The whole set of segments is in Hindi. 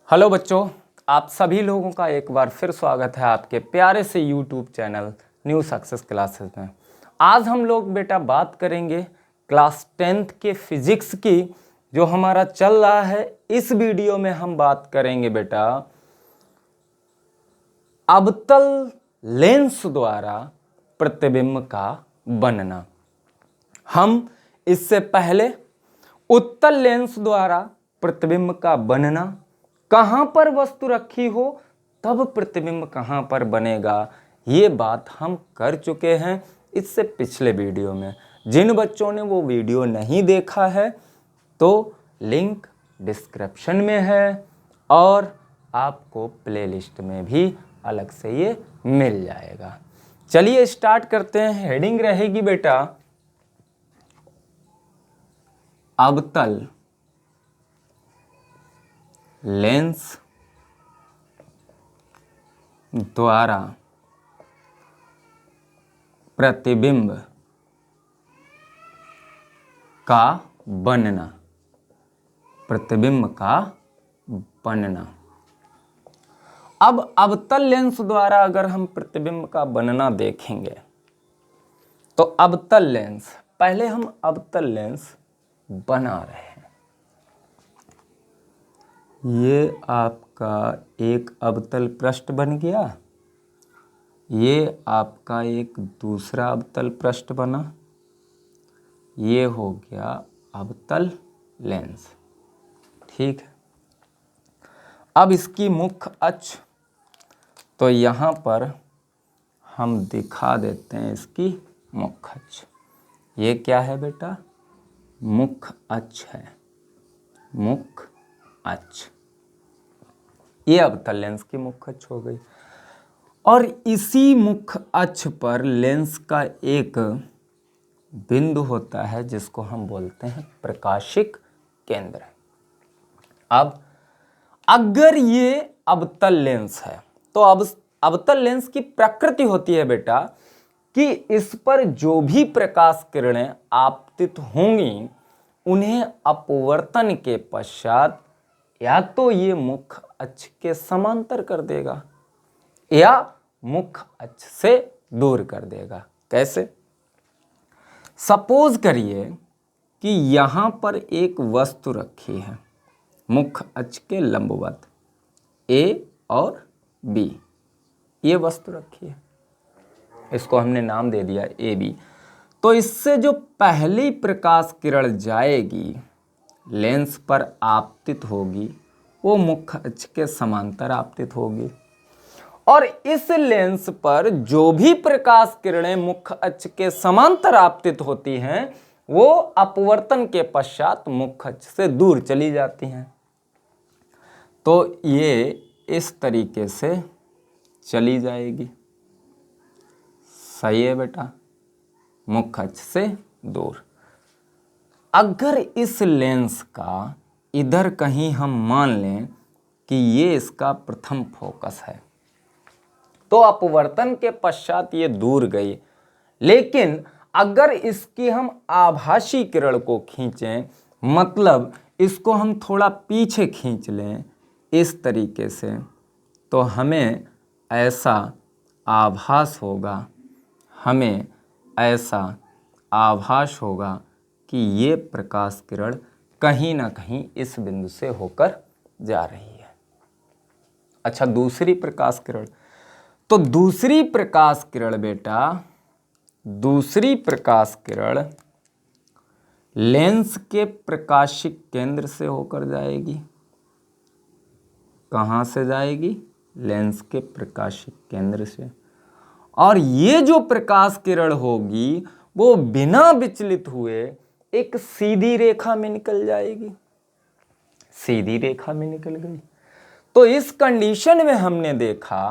हेलो बच्चों, आप सभी लोगों का एक बार फिर स्वागत है आपके प्यारे से YouTube channel new success classes में। आज हम लोग बेटा बात करेंगे क्लास 10th के फिजिक्स की, जो हमारा चल रहा है। इस वीडियो में हम बात करेंगे बेटा अवतल लेंस द्वारा प्रतिबिंब का बनना। हम इससे पहले उत्तल लेंस द्वारा प्रतिबिंब का बनना, कहां पर वस्तु रखी हो तब प्रतिबिंब कहां पर बनेगा, ये बात हम कर चुके हैं इससे पिछले वीडियो में। जिन बच्चों ने वो वीडियो नहीं देखा है तो लिंक डिस्क्रिप्शन में है और आपको प्लेलिस्ट में भी अलग से ये मिल जाएगा। चलिए स्टार्ट करते हैं। हेडिंग रहेगी बेटा अवतल लेंस द्वारा प्रतिबिंब का बनना। प्रतिबिंब का बनना। अब अवतल लेंस द्वारा अगर हम प्रतिबिंब का बनना देखेंगे तो अवतल लेंस, पहले हम अवतल लेंस बना रहे हैं। ये आपका एक अवतल पृष्ठ बन गया, ये आपका एक दूसरा अवतल पृष्ठ बना, ये हो गया अवतल लेंस। ठीक है। अब इसकी मुख्य अक्ष, तो यहाँ पर हम दिखा देते हैं इसकी मुख्य अक्ष। ये क्या है बेटा? मुख्य अक्ष है, मुख्य अक्ष। ये अवतल लेंस की मुख्य अक्ष हो गई। और इसी मुख्य अक्ष पर लेंस का एक बिंदु होता है जिसको हम बोलते हैं प्रकाशिक केंद्र। अब अगर ये अवतल लेंस है तो अब अवतल लेंस की प्रकृति होती है बेटा कि इस पर जो भी प्रकाश किरणें आपतित होंगी उन्हें अपवर्तन के पश्चात या तो ये मुख्य अक्ष के समांतर कर देगा या मुख्य अक्ष से दूर कर देगा। कैसे? सपोज करिए कि यहां पर एक वस्तु रखी है मुख्य अक्ष के लंबवत, ए और बी। ये वस्तु रखी है, इसको हमने नाम दे दिया ए बी। तो इससे जो पहली प्रकाश किरण जाएगी लेंस पर आपतित होगी वो मुख्य अक्ष के समांतर आपतित होगी, और इस लेंस पर जो भी प्रकाश किरणें मुख्य अक्ष के समांतर आपतित होती हैं वो अपवर्तन के पश्चात मुख्य अक्ष से दूर चली जाती हैं। तो ये इस तरीके से चली जाएगी। सही है बेटा? मुख्य अक्ष से दूर। अगर इस लेंस का इधर कहीं हम मान लें कि ये इसका प्रथम फोकस है तो अपवर्तन के पश्चात ये दूर गई, लेकिन अगर इसकी हम आभासी किरण को खींचें, मतलब इसको हम थोड़ा पीछे खींच लें इस तरीके से, तो हमें ऐसा आभास होगा, हमें ऐसा आभास होगा कि ये प्रकाश किरण कहीं ना कहीं इस बिंदु से होकर जा रही है। अच्छा, दूसरी प्रकाश किरण, तो दूसरी प्रकाश किरण बेटा, दूसरी प्रकाश किरण लेंस के प्रकाशिक केंद्र से होकर जाएगी। कहां से जाएगी? लेंस के प्रकाशिक केंद्र से। और ये जो प्रकाश किरण होगी वो बिना विचलित हुए एक सीधी रेखा में निकल जाएगी। सीधी रेखा में निकल गई। तो इस कंडीशन में हमने देखा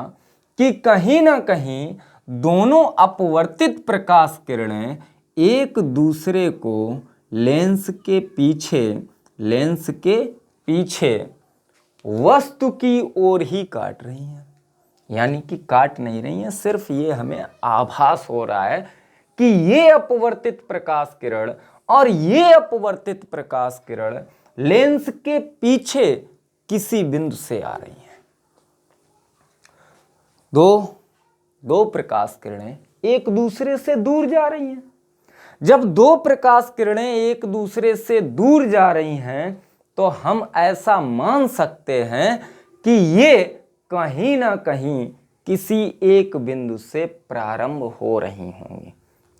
कि कहीं ना कहीं दोनों अपवर्तित प्रकाश किरणें एक दूसरे को लेंस के पीछे वस्तु की ओर ही काट रही हैं। यानी कि काट नहीं रही हैं, सिर्फ ये हमें आभास हो रहा है कि ये अपवर्तित प्रकाश किरण और ये अपवर्तित प्रकाश किरण लेंस के पीछे किसी बिंदु से आ रही हैं। दो प्रकाश किरणें एक दूसरे से दूर जा रही हैं। जब दो प्रकाश किरणें एक दूसरे से दूर जा रही हैं तो हम ऐसा मान सकते हैं कि ये कहीं ना कहीं किसी एक बिंदु से प्रारंभ हो रही होंगी।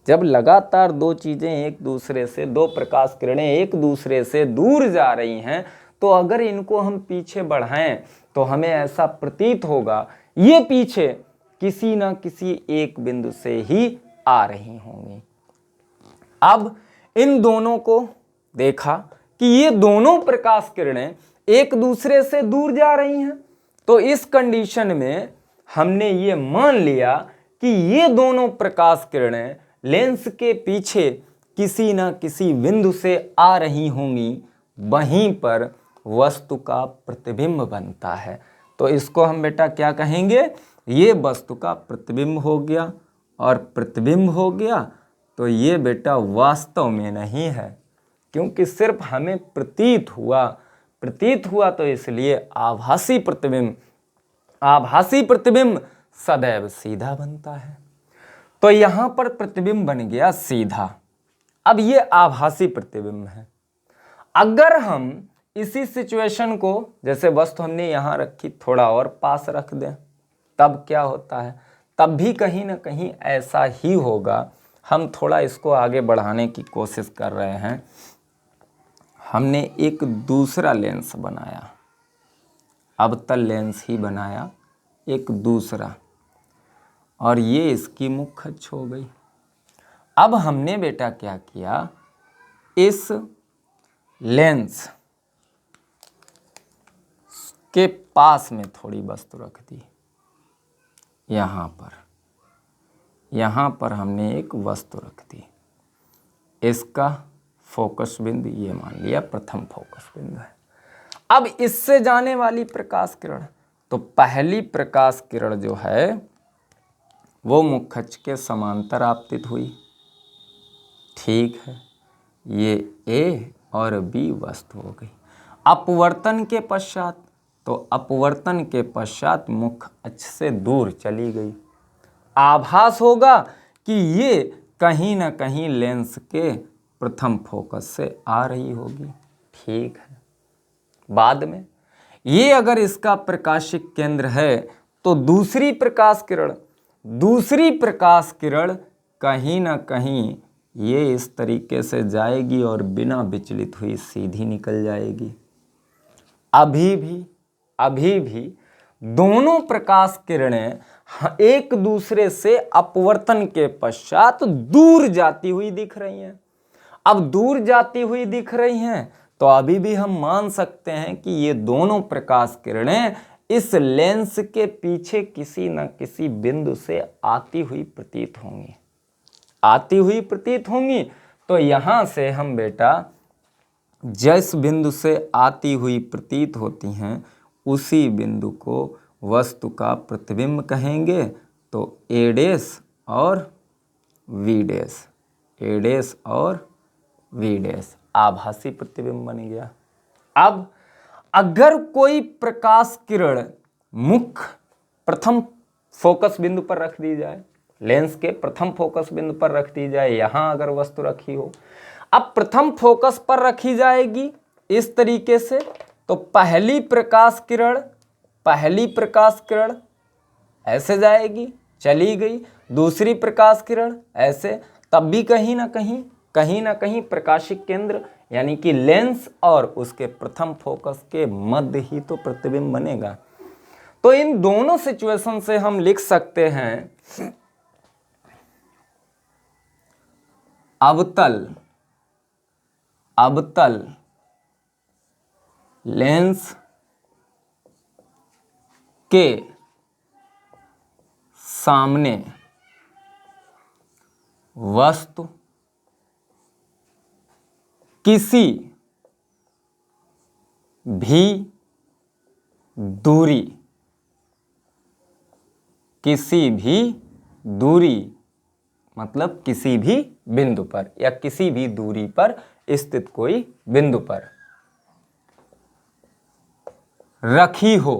जब लगातार दो चीजें एक दूसरे से, दो प्रकाश किरणें एक दूसरे से दूर जा रही हैं, तो अगर इनको हम पीछे बढ़ाएं तो हमें ऐसा प्रतीत होगा ये पीछे किसी ना किसी एक बिंदु से ही आ रही होंगी। अब इन दोनों को देखा कि ये दोनों प्रकाश किरणें एक दूसरे से दूर जा रही हैं, तो इस कंडीशन में हमने ये मान लिया कि ये दोनों प्रकाश किरणें लेंस के पीछे किसी न किसी बिंदु से आ रही होंगी। वहीं पर वस्तु का प्रतिबिंब बनता है। तो इसको हम बेटा क्या कहेंगे? ये वस्तु का प्रतिबिंब हो गया, और प्रतिबिंब हो गया तो ये बेटा वास्तव में नहीं है, क्योंकि सिर्फ हमें प्रतीत हुआ तो इसलिए आभासी प्रतिबिंब सदैव सीधा बनता है। तो यहां पर प्रतिबिंब बन गया सीधा। अब ये आभासी प्रतिबिंब है। अगर हम इसी सिचुएशन को, जैसे वस्तु हमने यहां रखी, थोड़ा और पास रख दें, तब क्या होता है? तब भी कहीं ना कहीं ऐसा ही होगा। हम थोड़ा इसको आगे बढ़ाने की कोशिश कर रहे हैं। हमने एक दूसरा लेंस बनाया, अवतल लेंस ही बनाया एक दूसरा, और ये इसकी मुख्य अक्ष हो गई। अब हमने बेटा क्या किया? इस लेंस के पास में थोड़ी वस्तु रख दी। यहाँ पर हमने एक वस्तु रख दी। इसका फोकस बिंदु ये मान लिया प्रथम फोकस बिंदु है। अब इससे जाने वाली प्रकाश किरण, तो पहली प्रकाश किरण जो है वो मुख्य अक्ष के समांतर आपतित हुई। ठीक है, ये ए और बी वस्तु हो गई। अपवर्तन के पश्चात, तो अपवर्तन के पश्चात मुख्य अक्ष से दूर चली गई। आभास होगा कि ये कहीं ना कहीं लेंस के प्रथम फोकस से आ रही होगी। ठीक है, बाद में ये अगर इसका प्रकाशिक केंद्र है तो दूसरी प्रकाश किरण कहीं ना कहीं ये इस तरीके से जाएगी और बिना विचलित हुई सीधी निकल जाएगी। अभी भी दोनों प्रकाश किरणें एक दूसरे से अपवर्तन के पश्चात दूर जाती हुई दिख रही हैं। अब दूर जाती हुई दिख रही हैं तो अभी भी हम मान सकते हैं कि ये दोनों प्रकाश किरणें इस लेंस के पीछे किसी न किसी बिंदु से आती हुई प्रतीत होंगी। तो यहां से हम बेटा जिस बिंदु से आती हुई प्रतीत होती हैं उसी बिंदु को वस्तु का प्रतिबिंब कहेंगे। तो ए डैश और वी डैश आभासी प्रतिबिंब बन गया। अब अगर कोई प्रकाश किरण मुख्य प्रथम फोकस बिंदु पर रख दी जाए, लेंस के प्रथम फोकस बिंदु पर रख दी जाए, यहां अगर वस्तु रखी हो, अब प्रथम फोकस पर रखी जाएगी इस तरीके से, तो पहली प्रकाश किरण ऐसे जाएगी, चली गई। दूसरी प्रकाश किरण ऐसे, तब भी कहीं ना कहीं प्रकाशिक केंद्र यानी कि लेंस और उसके प्रथम फोकस के मध्य ही तो प्रतिबिंब बनेगा। तो इन दोनों सिचुएशन से हम लिख सकते हैं अवतल लेंस के सामने वस्तु किसी भी दूरी मतलब किसी भी बिंदु पर या किसी भी दूरी पर स्थित कोई बिंदु पर रखी हो,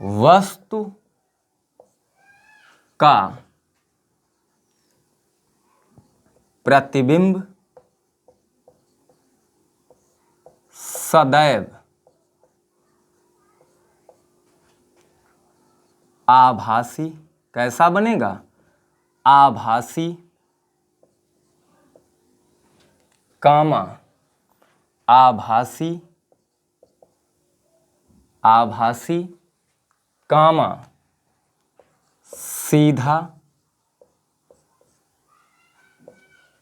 वस्तु का प्रतिबिंब सदैव आभासी, कैसा बनेगा? आभासी, कामा आभासी, आभासी कामा सीधा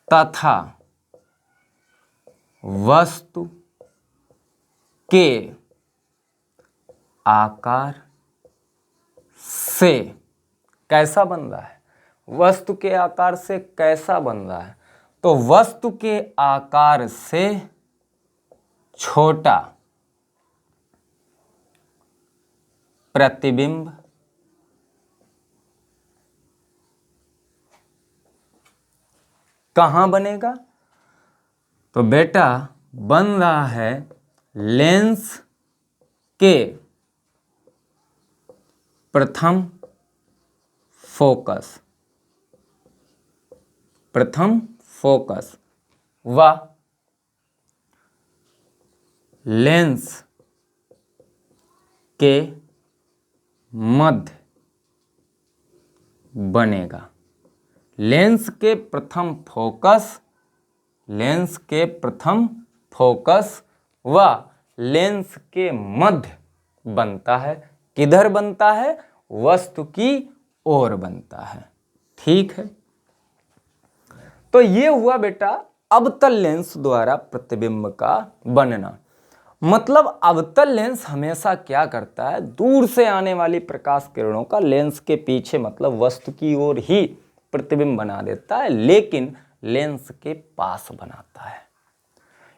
तथा वस्तु के आकार से, कैसा बन रहा है? वस्तु के आकार से कैसा बन रहा है? तो वस्तु के आकार से छोटा प्रतिबिंब कहाँ बनेगा? तो बेटा बन रहा है लेंस के प्रथम फोकस, प्रथम फोकस व लेंस के मध्य बनेगा। लेंस के प्रथम फोकस, लेंस के प्रथम फोकस व लेंस के मध्य बनता है। किधर बनता है? वस्तु की ओर बनता है। ठीक है, तो ये हुआ बेटा अवतल लेंस द्वारा प्रतिबिंब का बनना। मतलब अवतल लेंस हमेशा क्या करता है? दूर से आने वाली प्रकाश किरणों का लेंस के पीछे मतलब वस्तु की ओर ही प्रतिबिंब बना देता है, लेकिन लेंस के पास बनाता है।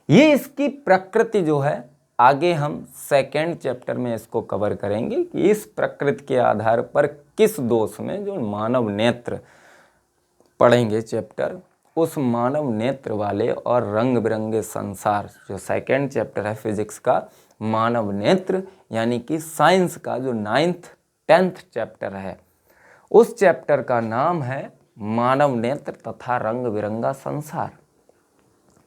ये इसकी प्रकृति जो है, आगे हम सेकेंड चैप्टर में इसको कवर करेंगे कि इस प्रकृति के आधार पर किस दोष में, जो मानव नेत्र पढ़ेंगे चैप्टर, उस मानव नेत्र वाले और रंग बिरंगे संसार, जो सेकेंड चैप्टर है फिजिक्स का, मानव नेत्र यानी कि साइंस का जो 9th 10th चैप्टर है, उस चैप्टर का नाम है मानव नेत्र तथा रंग बिरंगा संसार।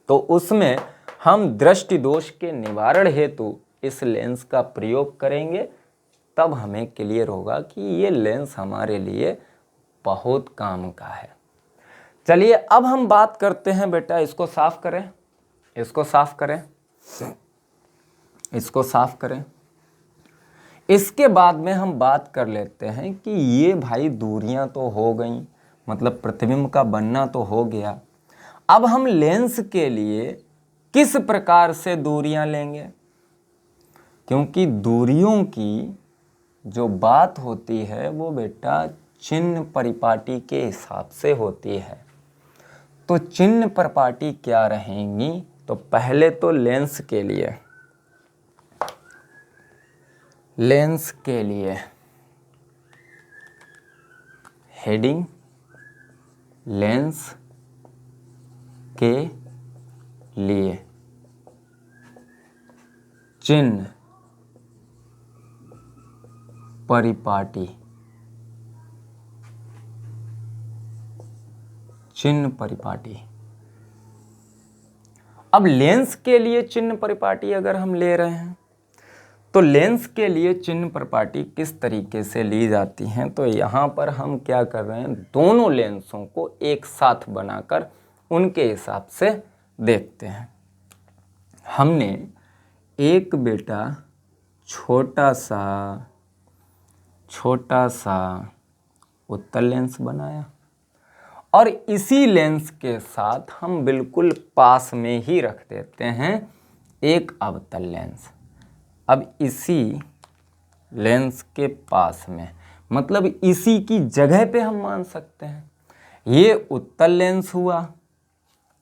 तो उसमें हम दृष्टि दोष के निवारण हेतु इस लेंस का प्रयोग करेंगे, तब हमें क्लियर होगा कि ये लेंस हमारे लिए बहुत काम का है। चलिए अब हम बात करते हैं बेटा, इसको साफ करें, इसको साफ करें, इसको साफ करें। इसके बाद में हम बात कर लेते हैं कि ये भाई दूरियां तो हो गई, मतलब प्रतिबिंब का बनना तो हो गया। अब हम लेंस के लिए किस प्रकार से दूरियां लेंगे? क्योंकि दूरियों की जो बात होती है वो बेटा चिन्ह परिपाटी के हिसाब से होती है। तो चिन्ह परिपाटी क्या रहेंगी? तो पहले तो लेंस के लिए, लेंस के लिए हेडिंग, लेंस के लिए चिन्ह परिपाटी, चिन्ह परिपाटी। अब लेंस के लिए चिन्ह परिपाटी अगर हम ले रहे हैं, तो लेंस के लिए चिन्ह परिपाटी किस तरीके से ली जाती हैं? तो यहाँ पर हम क्या कर रहे हैं, दोनों लेंसों को एक साथ बनाकर उनके हिसाब से देखते हैं। हमने एक बेटा छोटा सा उत्तल लेंस बनाया और इसी लेंस के साथ हम बिल्कुल पास में ही रख देते हैं एक अवतल लेंस। अब इसी लेंस के पास में, मतलब इसी की जगह पे हम मान सकते हैं ये उत्तल लेंस हुआ,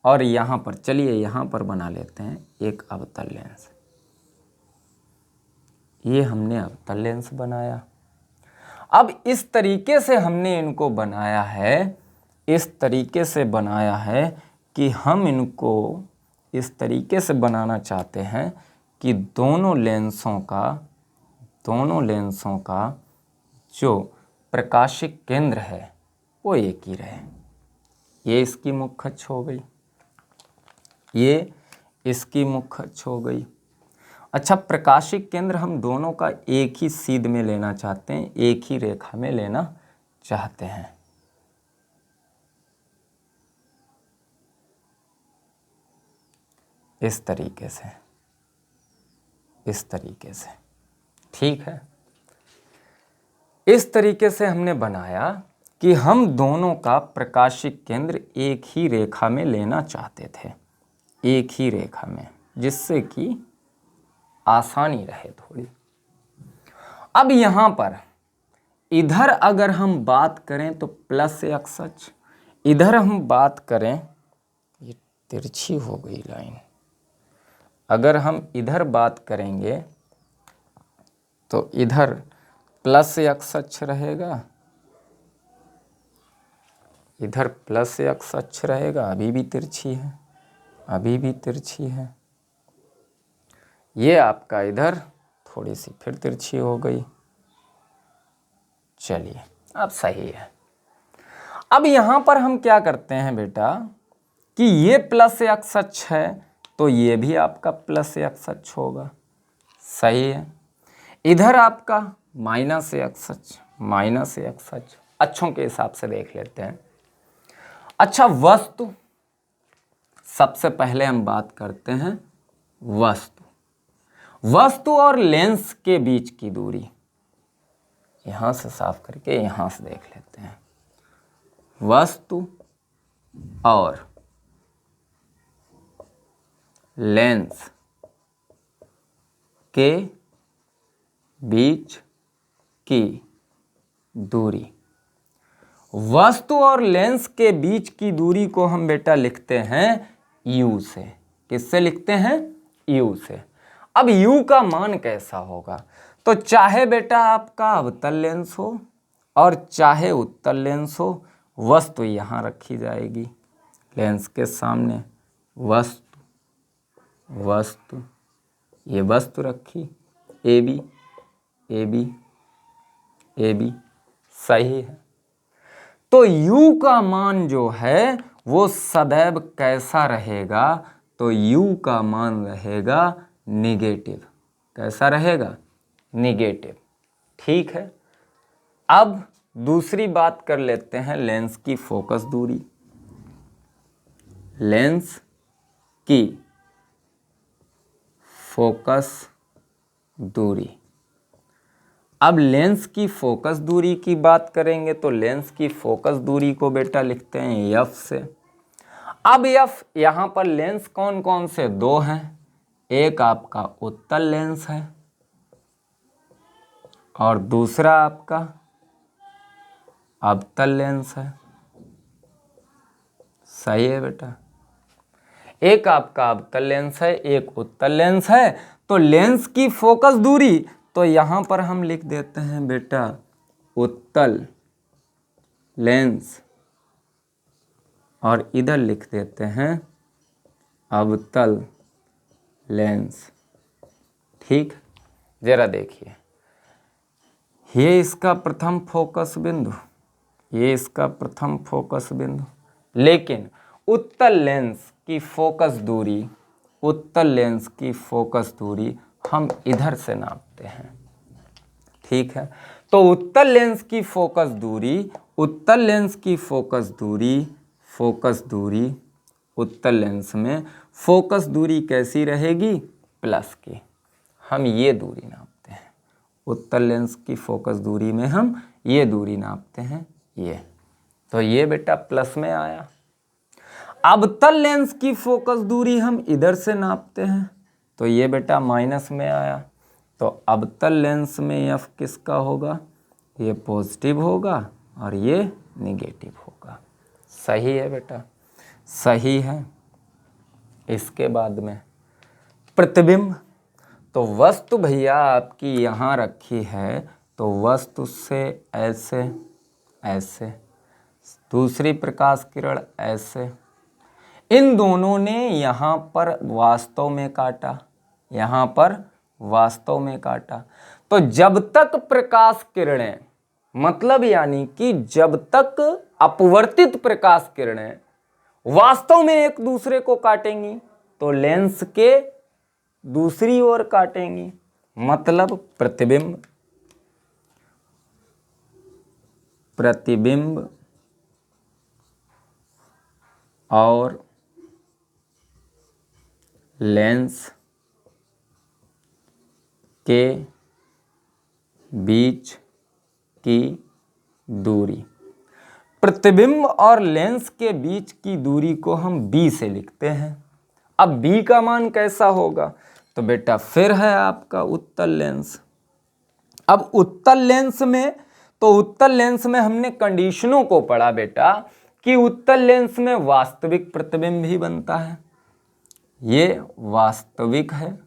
और यहाँ पर चलिए यहाँ पर बना लेते हैं एक अवतल लेंस। ये हमने अवतल लेंस बनाया। अब इस तरीके से हमने इनको बनाया है, इस तरीके से बनाया है कि हम इनको इस तरीके से बनाना चाहते हैं कि दोनों लेंसों का जो प्रकाशिक केंद्र है वो एक ही रहे। ये इसकी मुख्य अक्ष हो गई, ये इसकी मुख्य अक्ष हो गई। अच्छा, प्रकाशिक केंद्र हम दोनों का एक ही सीध में लेना चाहते हैं, एक ही रेखा में लेना चाहते हैं। इस तरीके से, ठीक है। इस तरीके से हमने बनाया कि हम दोनों का प्रकाशिक केंद्र एक ही रेखा में लेना चाहते थे, एक ही रेखा में, जिससे कि आसानी रहे थोड़ी। अब यहां पर इधर अगर हम बात करें तो प्लस एक्स अक्ष, इधर हम बात करें, ये तिरछी हो गई लाइन, अगर हम इधर बात करेंगे तो इधर प्लस एक्स अक्ष रहेगा, इधर प्लस एक्स अक्ष रहेगा, अभी भी तिरछी है, अभी भी तिरछी है। ये आपका इधर थोड़ी सी फिर तिरछी हो गई। चलिए, अब सही है। अब यहां पर हम क्या करते हैं बेटा कि ये प्लस एक्स अक्ष है तो ये भी आपका प्लस एक्स अक्ष होगा, सही है। इधर आपका माइनस एक्स अक्ष, माइनस एक्स अक्ष, अक्षों के हिसाब से देख लेते हैं। अच्छा, वस्तु, सबसे पहले हम बात करते हैं वस्तु और लेंस के बीच की दूरी, यहां से साफ करके यहां से देख लेते हैं। वस्तु और लेंस के बीच की दूरी, वस्तु और लेंस के बीच की दूरी को हम बेटा लिखते हैं u से। किससे लिखते हैं? u से। अब u का मान कैसा होगा? तो चाहे बेटा आपका अवतल लेंस हो और चाहे उत्तल लेंस हो, वस्तु यहां रखी जाएगी लेंस के सामने, वस्तु ये वस्तु रखी, ए बी सही है। तो u का मान जो है वो सदैव कैसा रहेगा? तो u का मान रहेगा निगेटिव। कैसा रहेगा? निगेटिव। ठीक है। अब दूसरी बात कर लेते हैं लेंस की फोकस दूरी। लेंस की फोकस दूरी। अब लेंस की फोकस दूरी की बात करेंगे तो लेंस की फोकस दूरी को बेटा लिखते हैं f से। अब f, यहां पर लेंस कौन कौन से? दो हैं। एक आपका उत्तल लेंस है और दूसरा आपका अवतल लेंस है। सही है बेटा। एक आपका अवतल लेंस है, एक उत्तल लेंस है। तो लेंस की फोकस दूरी, तो यहां पर हम लिख देते हैं बेटा उत्तल लेंस और इधर लिख देते हैं अवतल लेंस। ठीक, जरा देखिए, ये इसका प्रथम फोकस बिंदु, ये इसका प्रथम फोकस बिंदु, लेकिन उत्तल लेंस की फोकस दूरी, उत्तल लेंस की फोकस दूरी हम इधर से नापते हैं। ठीक है। तो उत्तल लेंस की फोकस दूरी, उत्तल लेंस की फोकस दूरी, उत्तल लेंस में फोकस दूरी कैसी रहेगी? प्लस की। हम ये दूरी नापते हैं। उत्तल लेंस की फोकस दूरी में हम ये दूरी नापते हैं, ये। तो ये बेटा प्लस में आया। अवतल लेंस की फोकस दूरी हम इधर से नापते हैं, तो ये बेटा माइनस में आया। तो अवतल लेंस में f किसका होगा? ये पॉजिटिव होगा और ये निगेटिव होगा। सही है बेटा, सही है। इसके बाद में प्रतिबिंब। तो वस्तु भैया आपकी यहाँ रखी है, तो वस्तु से ऐसे, दूसरी प्रकाश किरण ऐसे, इन दोनों ने यहाँ पर वास्तव में काटा, यहाँ पर वास्तव में काटा। तो जब तक प्रकाश किरणें, मतलब यानी कि जब तक अपवर्तित प्रकाश किरणें वास्तव में एक दूसरे को काटेंगी तो लेंस के दूसरी ओर काटेंगी, मतलब प्रतिबिंब और लेंस के बीच की दूरी, प्रतिबिंब और लेंस के बीच की दूरी को हम b से लिखते हैं। अब b का मान कैसा होगा, तो बेटा फिर है आपका उत्तल लेंस। अब उत्तल लेंस में, तो उत्तल लेंस में हमने कंडीशनों को पढ़ा बेटा कि उत्तल लेंस में वास्तविक प्रतिबिंब ही बनता है, ये वास्तविक है,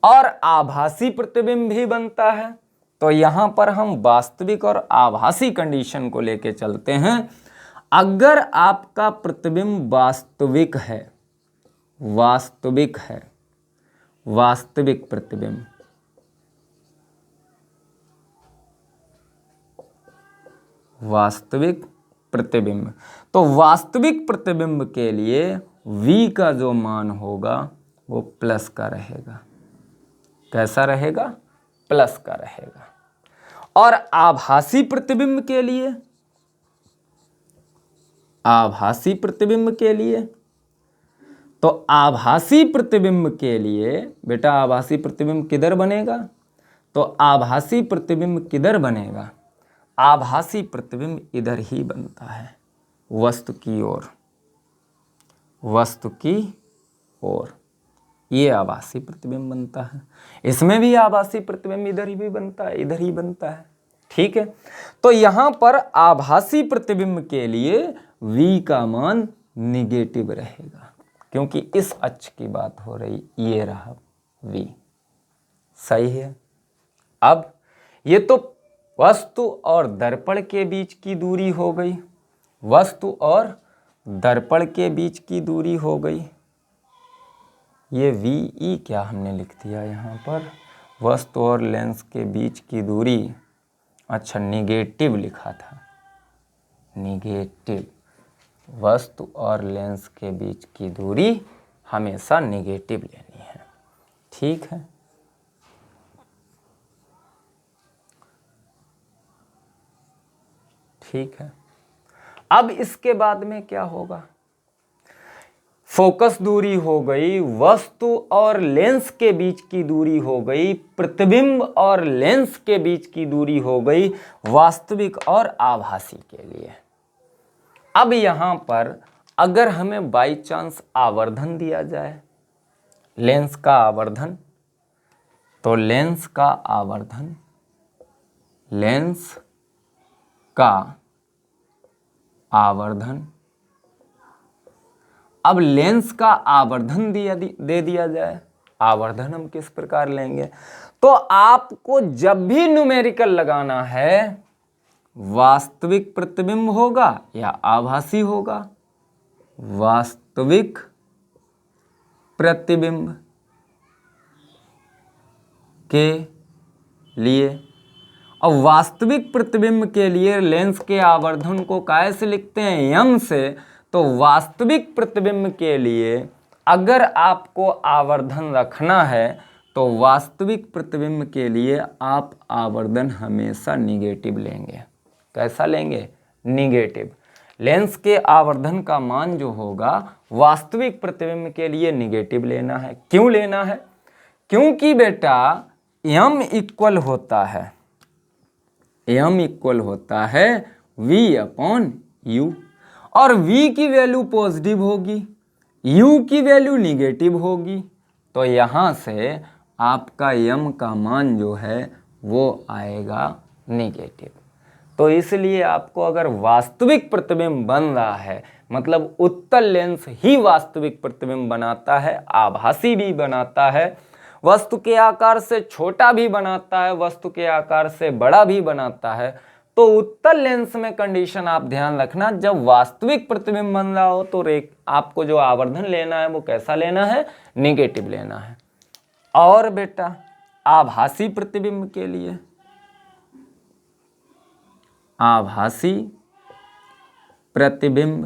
और आभासी प्रतिबिंब भी बनता है। तो यहां पर हम वास्तविक और आभासी कंडीशन को लेके चलते हैं। अगर आपका प्रतिबिंब वास्तविक है, वास्तविक प्रतिबिंब, वास्तविक प्रतिबिंब, तो वास्तविक प्रतिबिंब के लिए v का जो मान होगा वो प्लस का रहेगा। कैसा रहेगा? प्लस का रहेगा। और आभासी प्रतिबिंब के लिए, आभासी प्रतिबिंब के लिए, तो आभासी प्रतिबिंब के लिए बेटा आभासी प्रतिबिंब किधर बनेगा, तो आभासी प्रतिबिंब किधर बनेगा, आभासी प्रतिबिंब इधर ही बनता है, वस्तु की ओर, वस्तु की ओर, ये आभासी प्रतिबिंब बनता है। इसमें भी आभासी प्रतिबिंब इधर ही भी बनता है, इधर ही बनता है, ठीक है। तो यहां पर आभासी प्रतिबिंब के लिए v का मान निगेटिव रहेगा, क्योंकि इस अक्ष की बात हो रही, ये रहा v, सही है। अब ये तो वस्तु और दर्पण के बीच की दूरी हो गई, वस्तु और दर्पण के बीच की दूरी हो गई। ये VE क्या हमने लिख दिया यहाँ पर, वस्तु और लेंस के बीच की दूरी, अच्छा निगेटिव लिखा था, निगेटिव, वस्तु और लेंस के बीच की दूरी हमेशा निगेटिव लेनी है, ठीक है। ठीक है। अब इसके बाद में क्या होगा, फोकस दूरी हो गई, वस्तु और लेंस के बीच की दूरी हो गई, प्रतिबिंब और लेंस के बीच की दूरी हो गई वास्तविक और आभासी के लिए। अब यहां पर अगर हमें बाई चांस आवर्धन दिया जाए, लेंस का आवर्धन, तो लेंस का आवर्धन, लेंस का आवर्धन, अब लेंस का आवर्धन दे दिया जाए, आवर्धन हम किस प्रकार लेंगे, तो आपको जब भी न्यूमेरिकल लगाना है वास्तविक प्रतिबिंब होगा या आभासी होगा, वास्तविक प्रतिबिंब के लिए। अब वास्तविक प्रतिबिंब के लिए लेंस के आवर्धन को कैसे लिखते हैं, m से। तो वास्तविक प्रतिबिंब के लिए अगर आपको आवर्धन रखना है तो वास्तविक प्रतिबिंब के लिए आप आवर्धन हमेशा निगेटिव लेंगे। कैसा लेंगे? निगेटिव। लेंस के आवर्धन का मान जो होगा वास्तविक प्रतिबिंब के लिए निगेटिव लेना है। क्यों लेना है? क्योंकि बेटा m इक्वल होता है, m इक्वल होता है v/u, और v की वैल्यू पॉजिटिव होगी, u की वैल्यू निगेटिव होगी, तो यहाँ से आपका m का मान जो है वो आएगा निगेटिव। तो इसलिए आपको अगर वास्तविक प्रतिबिंब बन रहा है, मतलब उत्तल लेंस ही वास्तविक प्रतिबिंब बनाता है, आभासी भी बनाता है, वस्तु के आकार से छोटा भी बनाता है, वस्तु के आकार से बड़ा भी बनाता है, तो उत्तल लेंस में कंडीशन आप ध्यान रखना, जब वास्तविक प्रतिबिंब बन रहा हो तो आपको जो आवर्धन लेना है वो कैसा लेना है, नेगेटिव लेना है। और बेटा आभासी प्रतिबिंब के लिए, आभासी प्रतिबिंब,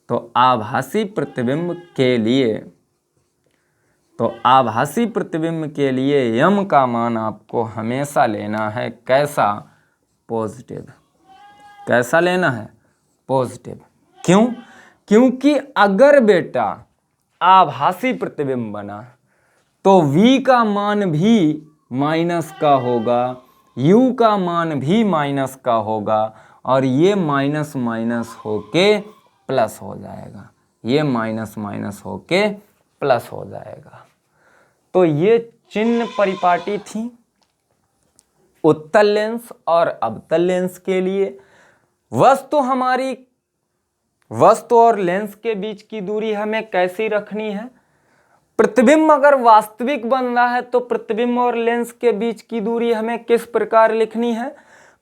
तो आभासी प्रतिबिंब के लिए, तो आभासी प्रतिबिंब के लिए यम का मान आपको हमेशा लेना है कैसा, पॉजिटिव। कैसा लेना है, पॉजिटिव। क्यों? क्योंकि अगर बेटा आभासी प्रतिबिंब बना तो v का मान भी माइनस का होगा, u का मान भी माइनस का होगा, और ये माइनस माइनस होके प्लस हो जाएगा, ये माइनस माइनस होके प्लस हो जाएगा। तो ये चिन्ह परिपाटी थी उत्तल लेंस और अवतल लेंस के लिए। वस्तु और लेंस के बीच की दूरी हमें कैसी रखनी है, प्रतिबिंब अगर वास्तविक बन रहा है तो प्रतिबिंब और लेंस के बीच की दूरी हमें किस प्रकार लिखनी है,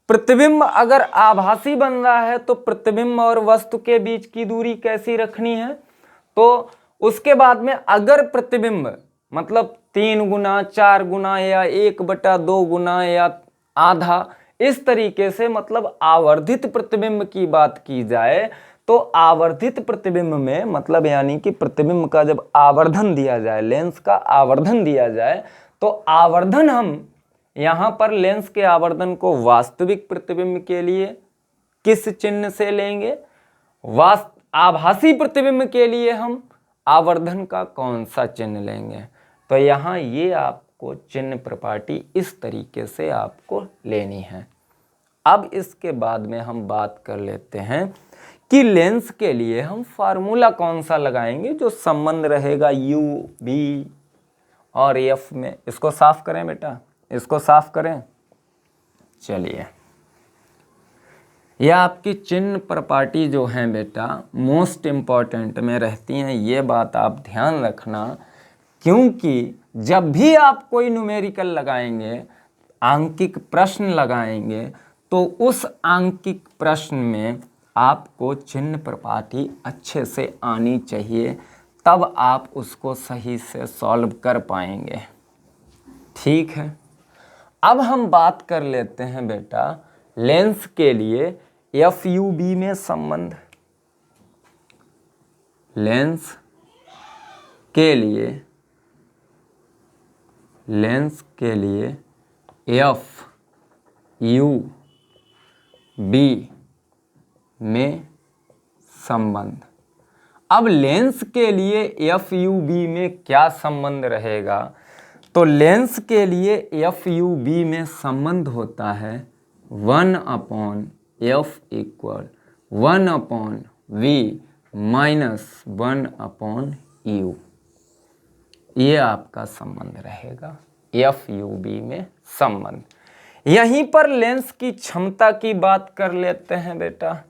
प्रतिबिंब अगर आभासी बन रहा है तो प्रतिबिंब और वस्तु के बीच की दूरी कैसी रखनी है। तो उसके बाद में अगर प्रतिबिंब मतलब 3 गुना 4 गुना या 1/2 गुना या आधा, इस तरीके से मतलब आवर्धित प्रतिबिंब की बात की जाए तो आवर्धित प्रतिबिंब में मतलब यानी कि प्रतिबिंब का जब आवर्धन दिया जाए, लेंस का आवर्धन दिया जाए, तो आवर्धन हम यहाँ पर लेंस के आवर्धन को वास्तविक प्रतिबिंब के लिए किस चिन्ह से लेंगे, आभासी प्रतिबिंब के लिए हम आवर्धन का कौन सा चिन्ह लेंगे। तो यहाँ ये आपको चिन्ह प्रॉपर्टी इस तरीके से आपको लेनी है। अब इसके बाद में हम बात कर लेते हैं कि लेंस के लिए हम फार्मूला कौन सा लगाएंगे जो संबंध रहेगा u, v और f में। इसको साफ करें बेटा, इसको साफ करें। चलिए, यह आपकी चिन्ह प्रॉपर्टी जो हैं बेटा मोस्ट इम्पॉर्टेंट में रहती हैं, ये बात आप ध्यान रखना, क्योंकि जब भी आप कोई न्यूमेरिकल लगाएंगे, आंकिक प्रश्न लगाएंगे, तो उस आंकिक प्रश्न में आपको चिन्ह प्रॉपर्टी अच्छे से आनी चाहिए, तब आप उसको सही से सॉल्व कर पाएंगे। ठीक है, अब हम बात कर लेते हैं बेटा लेंस के लिए FUB में संबंध। लेंस के लिए FUB में संबंध। अब लेंस के लिए FUB में क्या संबंध रहेगा, तो लेंस के लिए FUB में संबंध होता है 1/f = 1/v - 1/u। ये आपका संबंध रहेगा FUB में संबंध। यहीं पर लेंस की क्षमता की बात कर लेते हैं बेटा,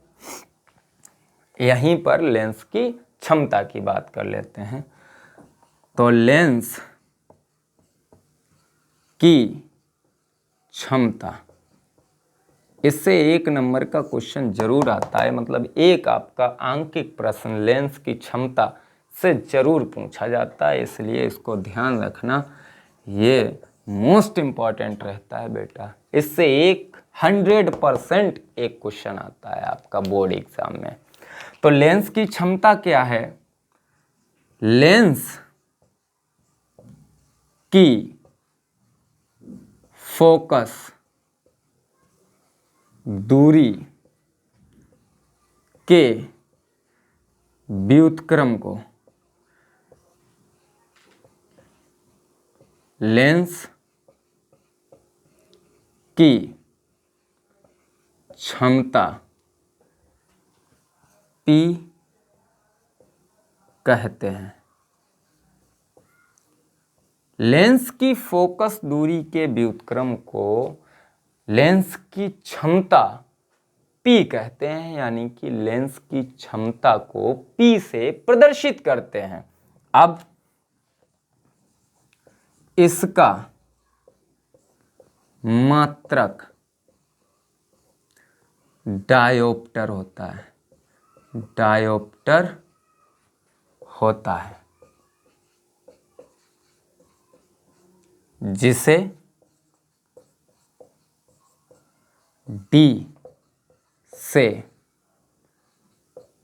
यहीं पर लेंस की क्षमता की बात कर लेते हैं। तो लेंस की क्षमता, इससे 1 नंबर का क्वेश्चन जरूर आता है, मतलब एक आपका आंकिक प्रश्न लेंस की क्षमता से जरूर पूछा जाता है, इसलिए इसको ध्यान रखना, ये मोस्ट इम्पॉर्टेंट रहता है बेटा। इससे 100% एक क्वेश्चन आता है आपका बोर्ड एग्जाम में। तो लेंस की क्षमता क्या है, लेंस की फोकस दूरी के व्युत्क्रम को लेंस की क्षमता P कहते हैं। लेंस की फोकस दूरी के व्युत्क्रम को लेंस की क्षमता P कहते हैं, यानी कि लेंस की क्षमता को P से प्रदर्शित करते हैं। अब इसका मात्रक डायोप्टर होता है, डायोप्टर होता है, जिसे डी से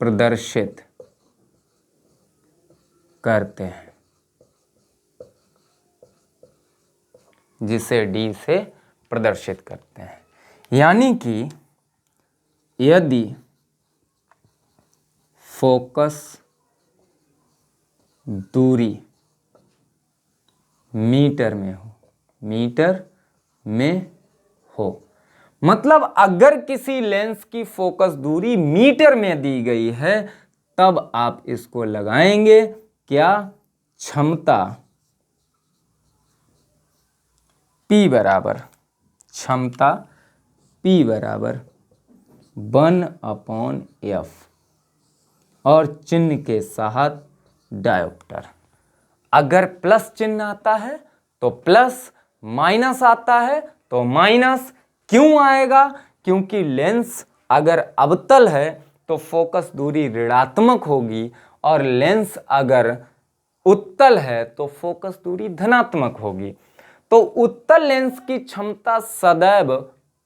प्रदर्शित करते हैं, जिसे डी से प्रदर्शित करते हैं। यानी कि यदि फोकस दूरी मीटर में हो, मीटर में हो, मतलब अगर किसी लेंस की फोकस दूरी मीटर में दी गई है, तब आप इसको लगाएंगे क्या, क्षमता P बराबर, क्षमता P बराबर 1/f और चिन्ह के साथ डायोप्टर। अगर प्लस चिन्ह आता है तो प्लस, माइनस आता है तो माइनस। क्यों आएगा? क्योंकि लेंस अगर अवतल है तो फोकस दूरी ऋणात्मक होगी, और लेंस अगर उत्तल है तो फोकस दूरी धनात्मक होगी। तो उत्तल लेंस की क्षमता सदैव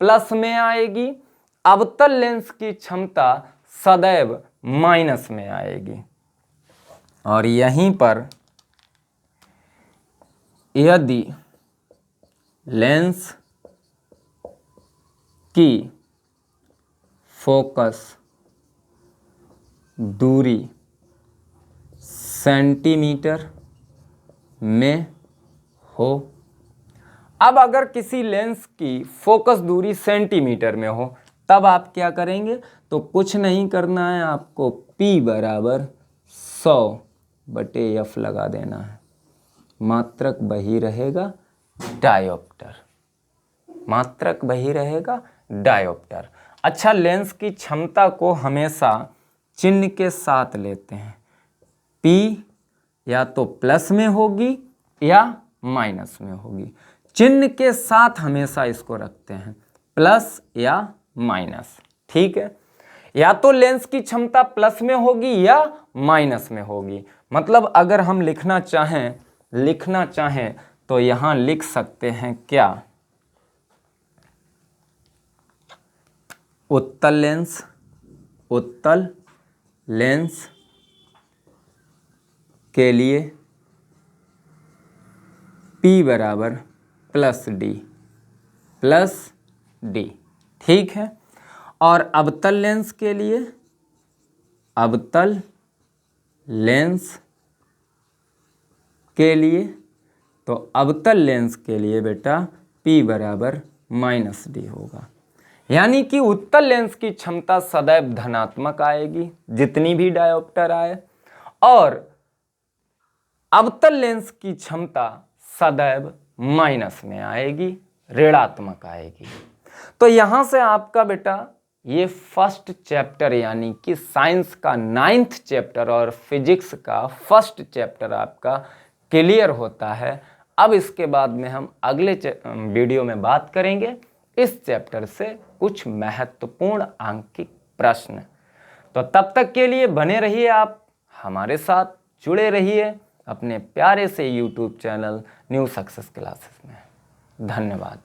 प्लस में आएगी, अवतल लेंस की क्षमता सदैव माइनस में आएगी। और यहीं पर यदि लेंस की फोकस दूरी सेंटीमीटर में हो, अब अगर किसी लेंस की फोकस दूरी सेंटीमीटर में हो, तब आप क्या करेंगे? तो कुछ नहीं करना है, आपको P बराबर 100/f लगा देना है। मात्रक वही रहेगा, डायोप्टर, मात्रक वही रहेगा, डायोप्टर। अच्छा, लेंस की क्षमता को हमेशा चिन्ह के साथ लेते हैं। P या तो प्लस में होगी या माइनस में होगी, चिन्ह के साथ हमेशा इसको रखते हैं, प्लस या माइनस। ठीक है, या तो लेंस की क्षमता प्लस में होगी या माइनस में होगी। मतलब अगर हम लिखना चाहें तो यहां लिख सकते हैं क्या, उत्तल लेंस के लिए P बराबर प्लस डी, ठीक है। और अवतल लेंस के लिए, तो अवतल लेंस के लिए बेटा P बराबर -d होगा। यानी कि उत्तल लेंस की क्षमता सदैव धनात्मक आएगी जितनी भी डायोप्टर आए, और अवतल लेंस की क्षमता सदैव माइनस में आएगी, ऋणात्मक आएगी। तो यहां से आपका बेटा ये फर्स्ट चैप्टर यानी कि साइंस का 9th चैप्टर और फिजिक्स का फर्स्ट चैप्टर आपका क्लियर होता है। अब इसके बाद में हम अगले वीडियो में बात करेंगे इस चैप्टर से कुछ महत्वपूर्ण आंकिक प्रश्न। तो तब तक के लिए बने रहिए, आप हमारे साथ जुड़े रहिए अपने प्यारे से YouTube channel new success classes में। धन्यवाद।